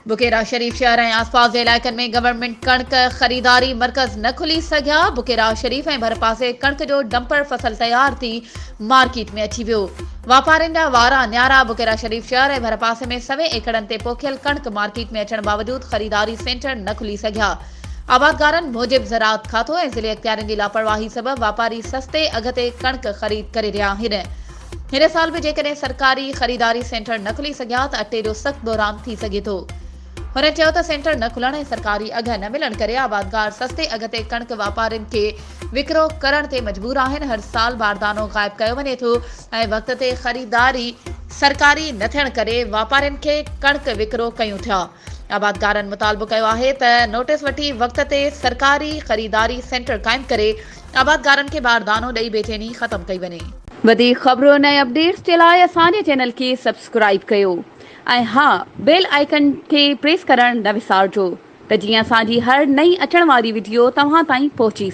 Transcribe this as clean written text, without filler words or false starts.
बुकेरा शरीफ शहर ऐं आसपास जे इलाइक़नि में गवर्नमेंट कणक ख़रीदारी मर्कज़ न खुली सघिया। बुकेरा शरीफ ऐं भरपासे कणक जो डंपर फसल तयार थी मार्केट में अची वियो। वापारियुनि जा वारा न्यारा बुकेरा शरीफ शहर ऐं भरपासे में 100 एकड़नि ते पोखियल कणक मार्केट में अचण बावजूद ख़रीदारी सेंटर न खुली सघिया। आबादगारनि मूजिब ज़राअत खातो ऐं ज़िले अख़्तियारनि जी लापरवाही सबबि वापारी सस्ते अघ ते कणक ख़रीद करे रहिया आहिनि। हिन साल बि जेकॾहिं सरकारी ख़रीदारी सेंटर न खुली सघिया त अटे जो सख़्तु बहिरान थी सघे थो। हुन चयो त सेंटर न खुलण ऐं सरकारी अघ न मिलण करे आबादगार सस्ते अघ ते कणक वापारियुनि खे विकिरो करण ते मजबूर आहिनि। हर साल बारदानो ग़ाइब कयो वञे थो ऐं वक़्त ते ख़रीदारी सरकारी न थियण करे वापारियुनि खे कणक विकिरो कयूं था। आबादगारनि मुतालबो कयो आहे त नोटिस वठी वक़्त ते सरकारी ख़रीदारी सेंटर क़ाइमु करे आबादगारनि खे बारदानो ॾेई बेचैनी ख़तमु कई वञे। वधीक ख़बरुनि ऐं अपडेट्स जे लाइ असांजे चैनल खे सब्सक्राइब कयो ऐं हाँ, बेल आइकन खे प्रेस करण न विसारिजो त जीअं असांजी हर नई अचण वारी वीडियो तव्हां ताईं पहुची